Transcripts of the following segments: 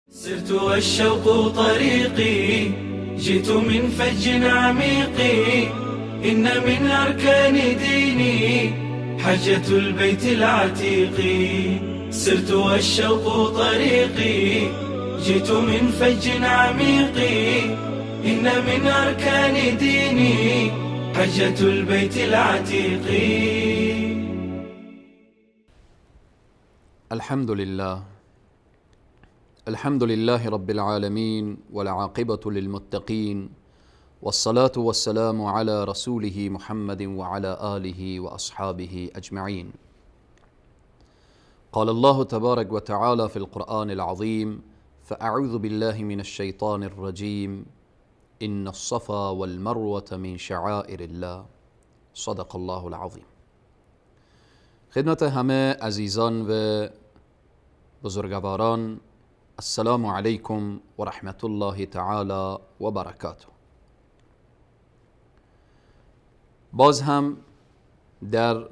سرت والشوق طريقي، جئت من فج عميق، إن من أركان ديني حجة البيت العتيق. سرت والشوق طريقي، جئت من فج عميق، إن من أركان ديني حجة البيت العتيق. الحمد لله رب العالمين، والعاقبة للمتقين، والصلاة والسلام على رسوله محمد وعلى آله وأصحابه أجمعين. قال الله تبارك وتعالى في القرآن العظيم: فأعوذ بالله من الشيطان الرجيم، إن الصفا والمروة من شعائر الله. صدق الله العظيم. خدمت همه عزیزان و بزرگواران، السلام علیکم و رحمت الله تعالی و برکاته. باز هم در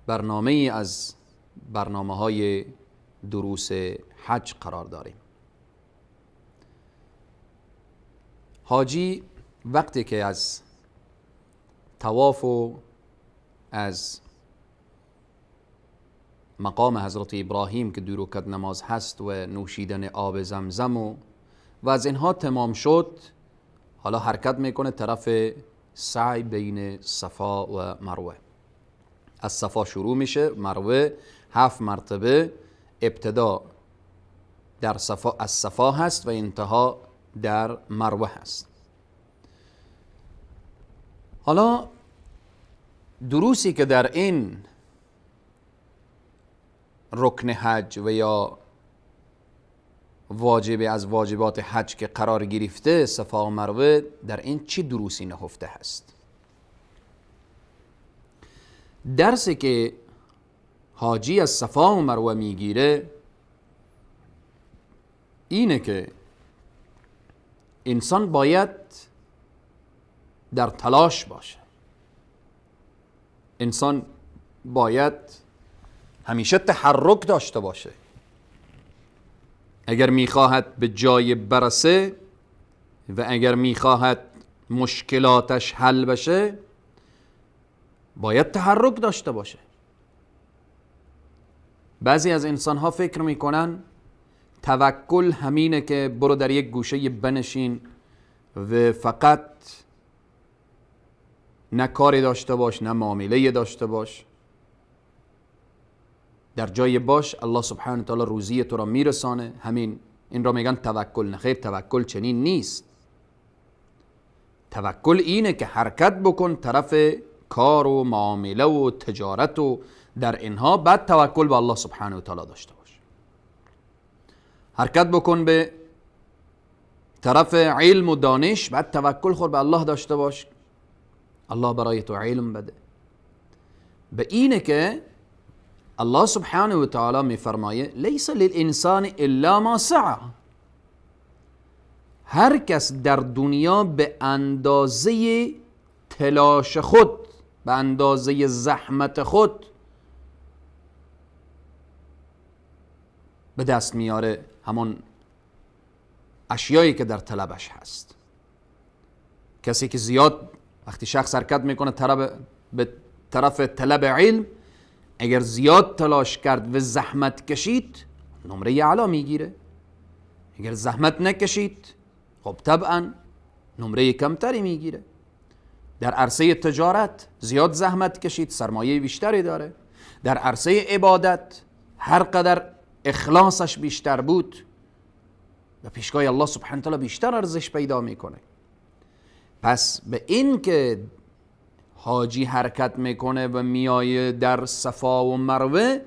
برنامه از برنامه‌های دروس حج قرار داریم. حاجی وقتی که از طواف و از مقام حضرت ابراهیم که 2 رکعت نماز هست و نوشیدن آب زمزم و از اینها تمام شد، حالا حرکت میکنه طرف سعی بین صفا و مروه. از صفا شروع میشه، مروه 7 مرتبه ابتدا در صفا از صفا هست و انتها در مروه هست. حالا دروسی که در این رکن حج و یا واجب از واجبات حج که قرار گرفته صفا و مروه، در این چی دروسی نهفته هست؟ درسی که حاجی از صفا و مروه میگیره اینه که انسان باید در تلاش باشه. انسان باید همیشه تحرک داشته باشه. اگر میخواهد به جای برسه و اگر میخواهد مشکلاتش حل بشه باید تحرک داشته باشه. بعضی از انسان ها فکر میکنن توکل همینه که برو در یک گوشه بنشین و فقط نه کاری داشته باش نه معامله داشته باش، در جای باش الله سبحانه و تعالی روزی تو را میرسانه. این را میگن توکل. نه خیر، توکل چنین نیست. توکل اینه که حرکت بکن طرف کار و معامله و تجارت و در اینها، بعد توکل به الله سبحانه و تعالی داشته باش. حرکت بکن به طرف علم و دانش، بعد توکل خود به الله داشته باش، الله برای تو علم بده. به اینه که الله سبحانه و تعالی می فرمایه لیس للانسان الا ما سعى. هر کس در دنیا به اندازه تلاش خود، به اندازه زحمت خود به دست میاره همون اشیایی که در طلبش هست. کسی که زیاد وقتی شخص حرکت میکنه به طرف طلب علم، اگر زیاد تلاش کرد و زحمت کشید نمره اعلا میگیره. اگر زحمت نکشید خب طبعا نمره کمتری میگیره. در عرصه تجارت زیاد زحمت کشید سرمایه بیشتری داره. در عرصه عبادت هر قدر اخلاصش بیشتر بود و پیشگاه الله سبحانه و تعالی بیشتر ارزش پیدا میکنه. پس به این که حاجی حرکت میکنه و میایه در صفا و مروه،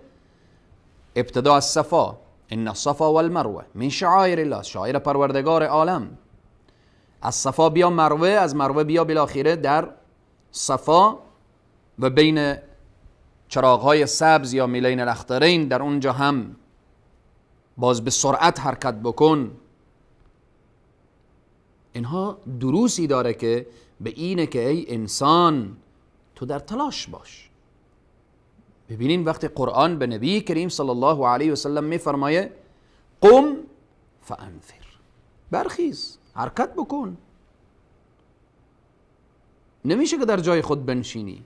ابتدا از صفا، ان الصفا والمروه من شعائر الله، شاعر پروردگار عالم. از صفا بیا مروه، از مروه بیا بالاخره در صفا و بین چراغهای سبز یا میلین الاخضرین در اونجا هم باز به سرعت حرکت بکن. اینها دروسی داره که به اینه که ای انسان تو در تلاش باش. ببینین وقتی قرآن به نبی کریم صلی الله علیه و سلم میفرمایه قم فانذر، برخیز، حرکت بکن. نمیشه که در جای خود بنشینی.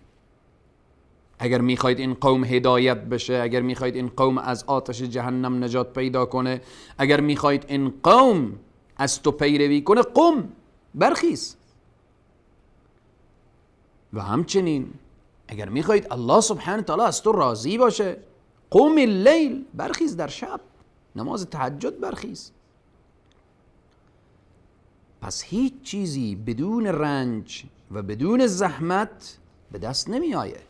اگر میخواید این قوم هدایت بشه، اگر میخواید این قوم از آتش جهنم نجات پیدا کنه، اگر میخواید این قوم از تو پیروی کنه، قم، برخیز. و همچنین اگر میخواید الله سبحانه تعالی از تو راضی باشه، قم اللیل، برخیز در شب، نماز تهجد برخیز. پس هیچ چیزی بدون رنج و بدون زحمت به دست نمی آید.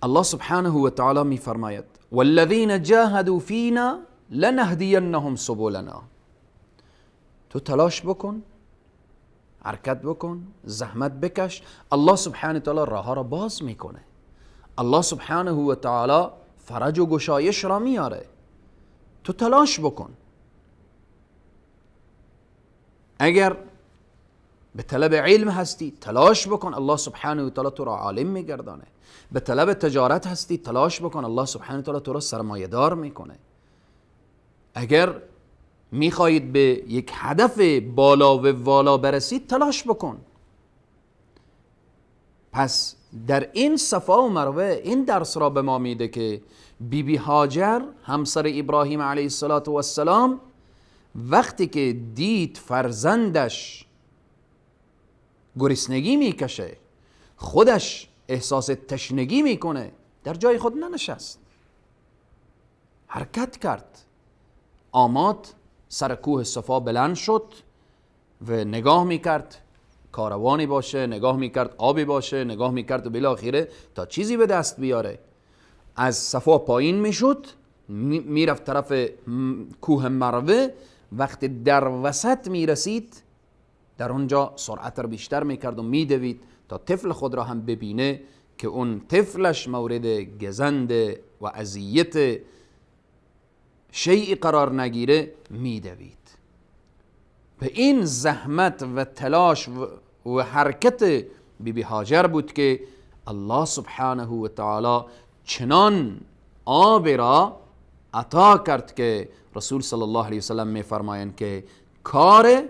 الله سبحانه و تعالی می فرماید والذین جاهدوا فینا لنهدینهم سبلنا. تو تلاش بکن، حرکت بکن، زحمت بکش، الله سبحانه تعالی راه ها را باز میکنه. الله سبحانه و تعالی فرج و گشایش را میاره. تو تلاش بکن. اگر به طلب علم هستی تلاش بکن، الله سبحانه و تعالی تو را عالم میگردانه. به طلب تجارت هستی تلاش بکن، الله سبحانه و تعالی تو را سرمایه دار میکنه. اگر میخواهید به یک هدف بالا و والا برسید تلاش بکن. پس در این صفا و مروه این درس را به ما میده که بیبی هاجر همسر ابراهیم علیه السلام وقتی که دید فرزندش گرسنگی میکشه، خودش احساس تشنگی میکنه، در جای خود ننشست، حرکت کرد، آمد سر کوه صفا بلند شد و نگاه میکرد کاروانی باشه، نگاه میکرد آبی باشه، نگاه میکرد و بالاخره تا چیزی به دست بیاره از صفا پایین میشد، میرفت طرف کوه مروه. وقتی در وسط میرسید در اونجا سرعت را بیشتر میکرد و میدوید تا طفل خود را هم ببینه که اون طفلش مورد گزند و اذیت شیعی قرار نگیره، میدوید. به این زحمت و تلاش و حرکت بیبی هاجر بود که الله سبحانه و تعالی چنان آب را عطا کرد که رسول صلی الله علیه وسلم میفرمایند که کار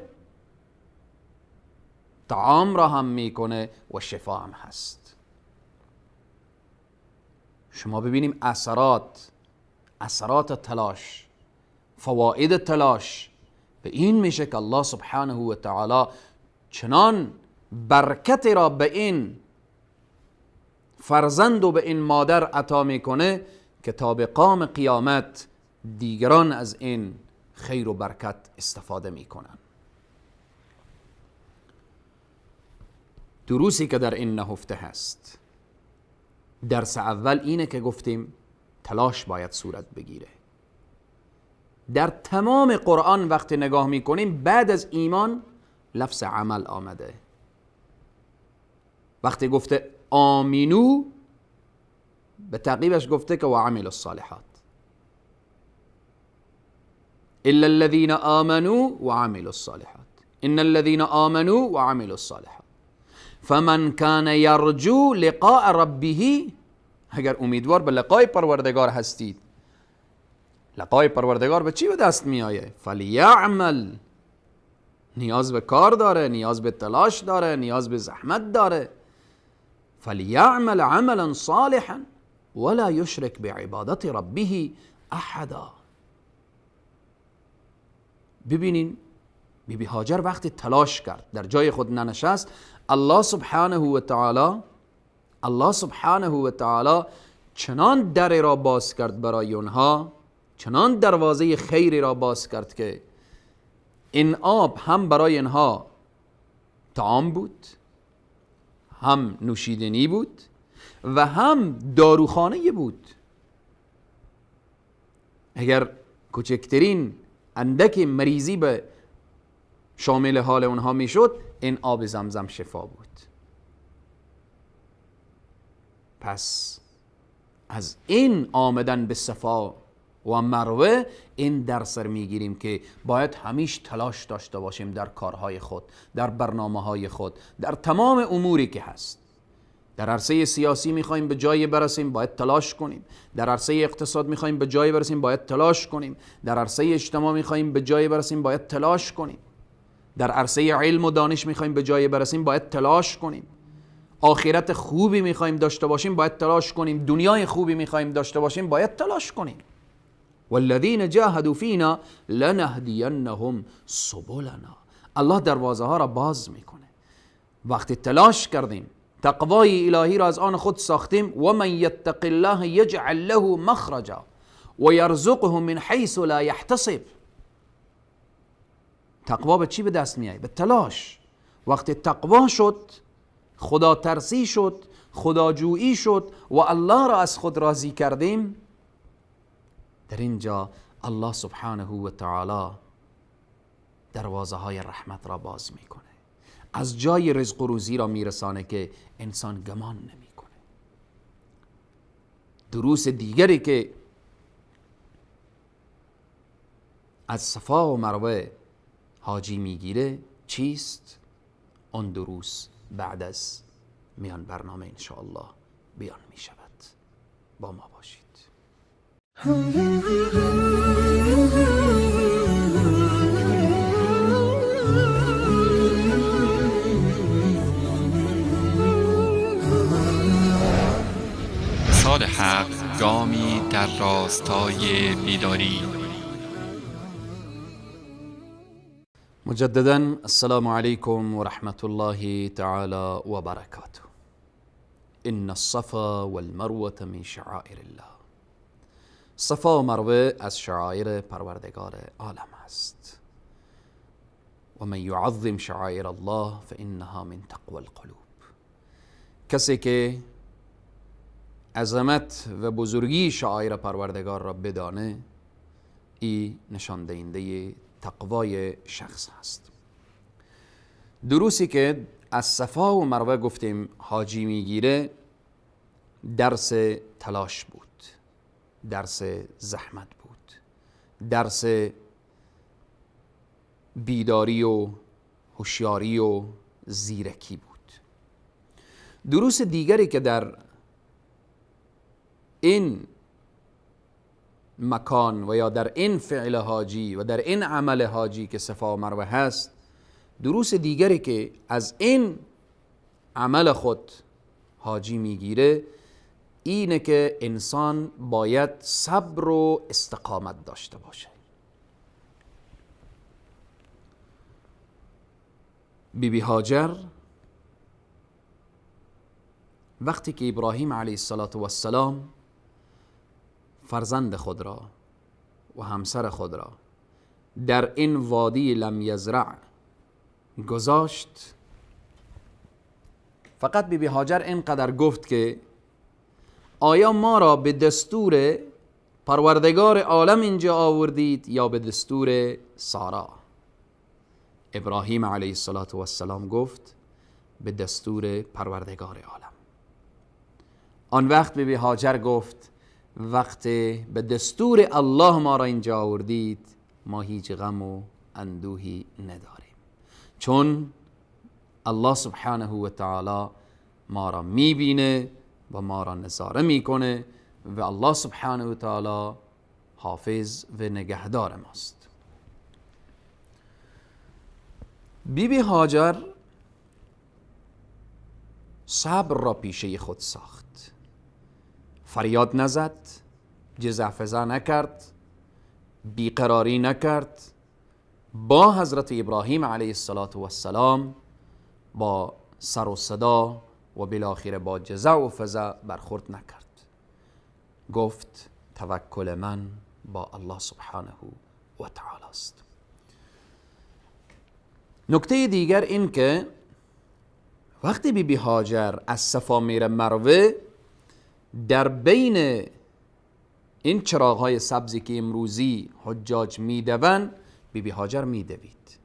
طعام را هم میکنه و شفا هم هست. شما ببینیم اثرات تلاش، فواید تلاش به این میشه که الله سبحانه و تعالی چنان برکت را به این فرزند و به این مادر عطا میکنه که تا به قام قیامت دیگران از این خیر و برکت استفاده میکنن. دروسی که در این نهفته هست، درس اول اینه که گفتیم تلاش باید صورت بگیره. در تمام قرآن وقتی نگاه میکنیم بعد از ایمان لفظ عمل آمده. وقتی گفته آمینو به تعقیبش گفته که و عمل الصالحات، الا الذين آمنوا وعملوا الصالحات، ان الذين آمنوا وعملوا الصالحات فمن كان يرجو لقاء ربه. اگر امیدوار به لقای پروردگار هستید، لقای پروردگار به چی به دست می آیه؟ فلیعمل، نیاز به کار داره، نیاز به تلاش داره، نیاز به زحمت داره. فلیعمل عملا صالحا ولا یشرک بعبادت ربه احدا. ببینین بیبی هاجر وقتی تلاش کرد در جای خود ننشست، الله سبحانه و تعالی چنان در را باز کرد برای اونها، چنان دروازه خیری را باز کرد که این آب هم برای اینها طعام بود، هم نوشیدنی بود و هم داروخانه بود. اگر کوچکترین اندک مریضی به شامل حال اونها میشد، این آب زمزم شفا بود. پس از این آمدن به صفا و مروه این درس میگیریم که باید همیشه تلاش داشته باشیم در کارهای خود، در برنامه‌های خود، در تمام اموری که هست. در عرصه سیاسی میخوایم به جایی برسیم، باید تلاش کنیم. در عرصه اقتصاد میخوایم به جایی برسیم، باید تلاش کنیم. در عرصه اجتماع میخوایم به جایی برسیم، باید تلاش کنیم. در عرصه علم و دانش میخوایم به جایی برسیم، باید تلاش کنیم. آخرت خوبی میخوایم داشته باشیم، باید تلاش کنیم. دنیای خوبی میخوایم داشته باشیم، باید تلاش کنیم. والذین جاهدوا فینا لنهدینهم سبلنا. الله دروازه ها را باز میکنه. وقتی تلاش کردیم، تقوای الهی را از آن خود ساختیم، و من یتق الله یجعل له مخرجا و یرزقه من حیث لا یحتسب. تقوا به چی به دست میاد؟ به تلاش. وقتی تقوا شد، خدا ترسی شد، خداجویی شد و الله را از خود راضی کردیم، در اینجا الله سبحانه و تعالی دروازه های رحمت را باز میکنه. از جای رزق و روزی را میرسانه که انسان گمان نمیکنه. دروس دیگری که از صفا و مروه حاجی میگیره چیست؟ اون دروس بعد از میان برنامه انشاءالله بیان میشود. با ما باشید. سال حق، گامی در راستای بیداری. مجددا السلام علیکم و رحمت الله تعالی و برکاته. ان الصفا والمروة من شعائر الله. صفا و مروه از شعائر پروردگار عالم است. و من یعظم شعائر الله فانها من تقوى القلوب. کسی که عظمت و بزرگی شعائر پروردگار را بدانه، این نشان دهنده تقوای شخص هست. دروسی که از صفا و مروه گفتیم حاجی میگیره، درس تلاش بود، درس زحمت بود، درس بیداری و هوشیاری و زیرکی بود. دروس دیگری که در این مکان و یا در این فعل حاجی و در این عمل حاجی که صفا و مروه هست، دروس دیگری که از این عمل خود حاجی میگیره، اینه که انسان باید صبر و استقامت داشته باشه. بیبی هاجر وقتی که ابراهیم علیه السلام فرزند خود را و همسر خود را در این وادی لم یزرع گذاشت، فقط بیبی هاجر اینقدر گفت که آیا ما را به دستور پروردگار عالم اینجا آوردید یا به دستور سارا؟ ابراهیم علیه السلام گفت به دستور پروردگار عالم. آن وقت بیبی هاجر گفت وقتی به دستور الله ما را اینجا آوردید، ما هیچ غم و اندوهی نداریم، چون الله سبحانه و تعالی ما را میبینه و ما را نظاره میکنه و الله سبحانه و تعالی حافظ و نگهدار ماست. بیبی هاجر صبر را پیشه خود ساخت. فریاد نزد، جزعفزا نکرد، بیقراری نکرد. با حضرت ابراهیم علیه السلام با سر و صدا و بالاخره با جزع و فزع برخورد نکرد. گفت توکل من با الله سبحانه و تعالی است. نکته دیگر این که وقتی بیبی هاجر از صفا میره مروه، در بین این چراغ‌های سبزی که امروزی حجاج میدوند، بیبی هاجر میدوید.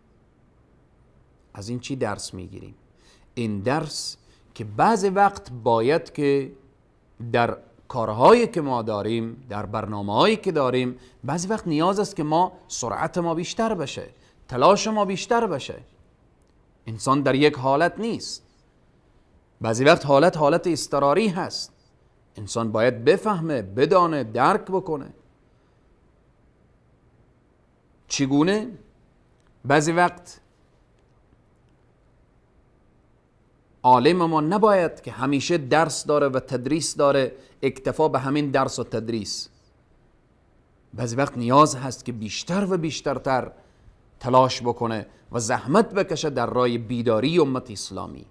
از این چی درس میگیریم؟ این درس که بعض وقت باید که در کارهایی که ما داریم، در برنامه‌هایی که داریم، بعضی وقت نیاز است که ما سرعت ما بیشتر بشه، تلاش ما بیشتر بشه. انسان در یک حالت نیست. بعضی وقت حالت اضطراری هست، انسان باید بفهمه، بدانه، درک بکنه. چگونه؟ بعضی وقت عالم ما نباید که همیشه درس داره و تدریس داره اکتفا به همین درس و تدریس. بعضی وقت نیاز هست که بیشتر و بیشترتر تلاش بکنه و زحمت بکشه در راه بیداری امت اسلامی.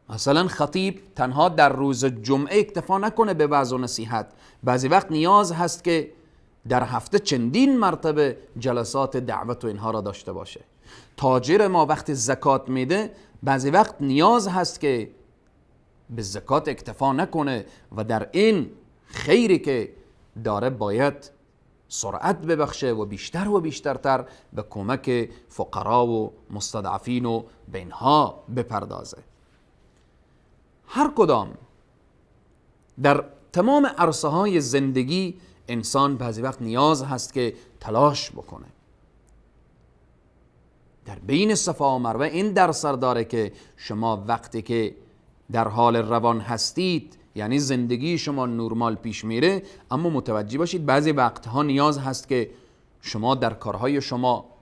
مثلا خطیب تنها در روز جمعه اکتفا نکنه به وعظ و نصیحت، بعضی وقت نیاز هست که در هفته چندین مرتبه جلسات دعوت و اینها را داشته باشه. تاجر ما وقتی زکات میده بعضی وقت نیاز هست که به زکات اکتفا نکنه و در این خیری که داره باید سرعت ببخشه و بیشتر و بیشترتر به کمک فقرا و مستضعفین و به اینها بپردازه. هر کدام در تمام عرصه های زندگی انسان بعضی وقت نیاز هست که تلاش بکنه. در بین صفا و مروه این در سر داره که شما وقتی که در حال روان هستید، یعنی زندگی شما نورمال پیش میره، اما متوجه باشید بعضی وقتها نیاز هست که شما در کارهای شما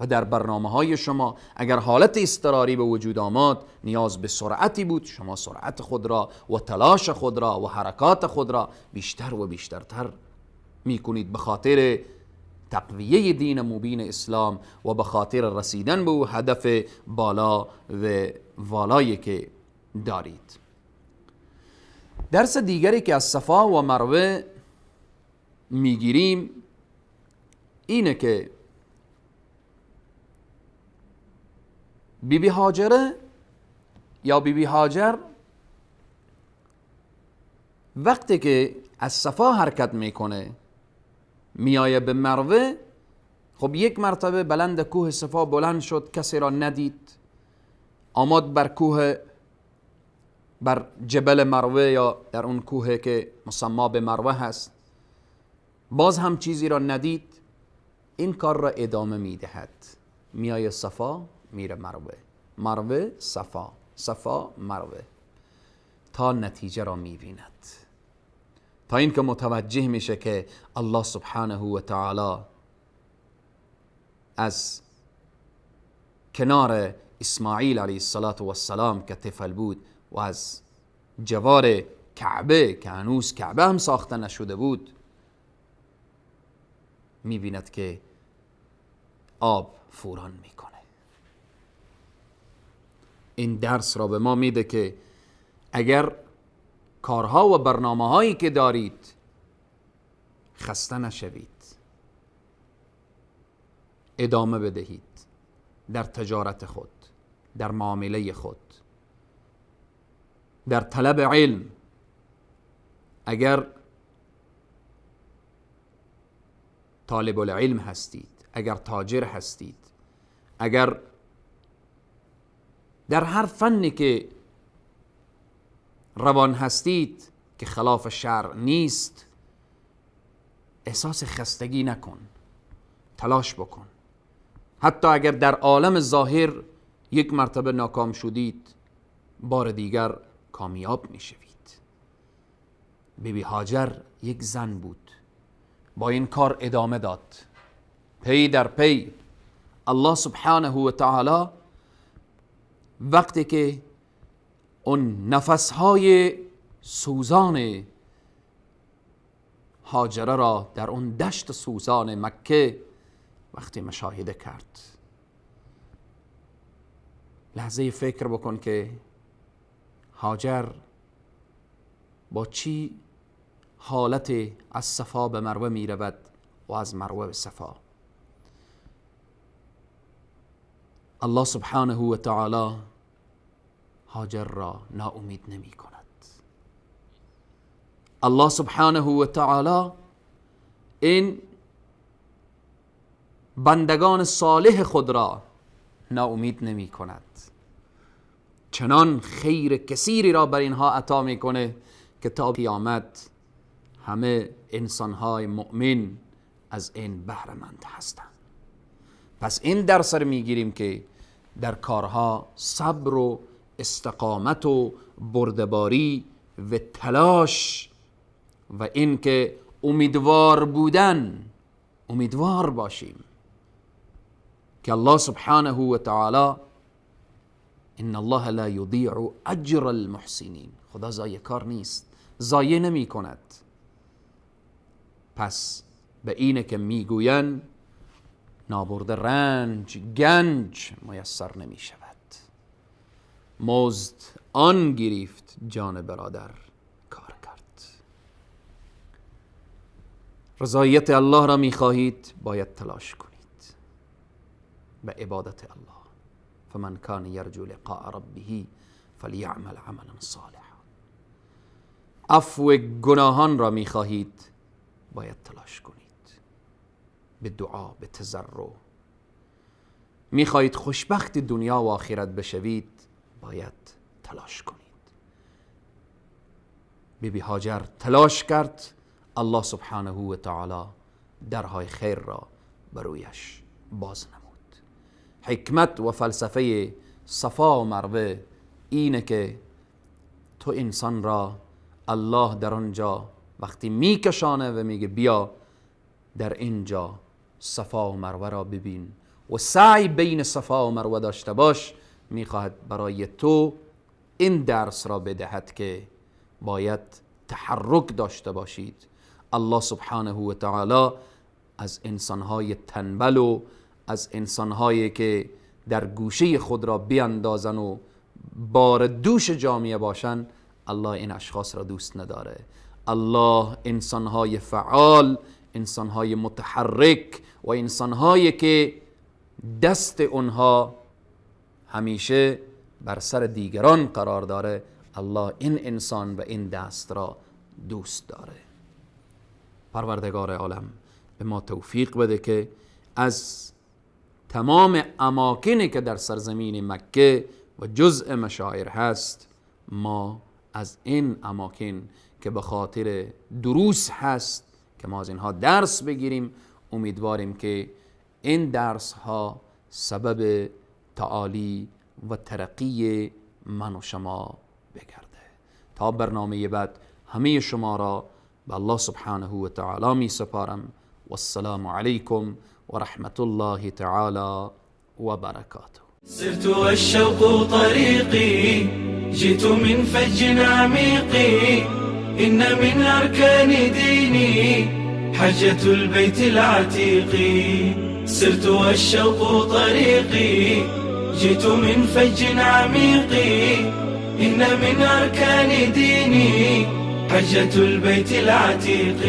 و در برنامه‌های شما اگر حالت اضطراری به وجود آمد، نیاز به سرعتی بود، شما سرعت خود را و تلاش خود را و حرکات خود را بیشتر و بیشترتر میکنید به خاطر تقویه دین مبین اسلام و به خاطر رسیدن به او هدف بالا و والایی که دارید. درس دیگری که از صفا و مروه میگیریم اینه که بیبی هاجره یا بیبی هاجر وقتی که از صفا حرکت میکنه میایه به مروه، خب یک مرتبه بلند کوه صفا بلند شد، کسی را ندید، آمد بر کوه، بر جبل مروه یا در اون کوه که مسما به مروه هست، باز هم چیزی را ندید، این کار را ادامه میدهد، میایه صفا میره مروه، مروه صفا، صفا مروه، تا نتیجه را میبیند، تا این که متوجه میشه که الله سبحانه و تعالی از کنار اسماعیل علیه السلام که طفل بود و از جوار کعبه که هنوز کعبه هم ساخته نشده بود میبیند که آب فوران میکنه. این درس را به ما میده که اگر کارها و برنامه هایی که دارید خسته نشوید، ادامه بدهید در تجارت خود، در معامله خود، در طلب علم. اگر طالب العلم هستید، اگر تاجر هستید، اگر در هر فنی که روان هستید که خلاف شرع نیست، احساس خستگی نکن، تلاش بکن. حتی اگر در عالم ظاهر یک مرتبه ناکام شدید، بار دیگر کامیاب می شوید. بیبی هاجر یک زن بود، با این کار ادامه داد، پی در پی. الله سبحانه و تعالی وقتی که اون نفسهای سوزان هاجره را در اون دشت سوزان مکه وقتی مشاهده کرد، لحظه فکر بکن که هاجر با چی حالت از صفا به مروه می رود و از مروه به صفا. الله سبحانه و تعالی هاجر را ناامید نمی کند. الله سبحانه و تعالی این بندگان صالح خود را ناامید نمی کند، چنان خیر کثیری را بر اینها عطا می کنه که تا قیامت همه انسانهای مؤمن از این بهره مند هستند. پس این درس را میگیریم که در کارها صبر و استقامت و بردباری و تلاش و اینکه امیدوار باشیم که الله سبحانه و تعالی ان الله لا یضیع اجر المحسنین، خدا ضایع کار نیست، ضایع نمی کند. پس به اینه که میگوین نابرد رنج گنج میسر نمی شود، مزد آن گرفت جان برادر کار کرد. رضایت الله را میخواهید باید تلاش کنید به عبادت الله. فمن کان یرجو لقاء ربه فلیعمل عملا صالحا. عفو گناهان را میخواهید باید تلاش کنید به دعا، به تضرع. میخواهید خوشبخت دنیا و آخرت بشوید باید تلاش کنید. بیبی هاجر تلاش کرد، الله سبحانه و تعالی درهای خیر را برویش باز نمود. حکمت و فلسفه صفا و مروه اینه که تو انسان را الله در آنجا وقتی میکشانه و میگه بیا در اینجا صفا و مروه را ببین و سعی بین صفا و مروه داشته باش، میخواهد برای تو این درس را بدهد که باید تحرک داشته باشید. الله سبحانه و تعالی از انسانهای تنبل و از انسانهایی که در گوشه خود را بیاندازن و بار دوش جامعه باشن، الله این اشخاص را دوست نداره. الله انسانهای فعال، انسانهای متحرک و انسانهایی که دست اونها همیشه بر سر دیگران قرار داره، الله این انسان و این دست را دوست داره. پروردگار عالم به ما توفیق بده که از تمام اماکنی که در سرزمین مکه و جزء مشاعر هست، ما از این اماکن که به خاطر دروس هست که ما از اینها درس بگیریم، امیدواریم که این درس ها سبب تعالی و ترقی من و شما بگرده. تا برنامه بعد همه شما را به الله سبحانه و تعالی می سپارم. والسلام علیکم و رحمت الله تعالی و برکاته. سرت والشوق طريقي، جئت من فج عميق، إن من أركان ديني حجة البيت العتيق. سرت والشوق طريقي، جئت من فج عميق، إن من أركان ديني حجة البيت العتيق.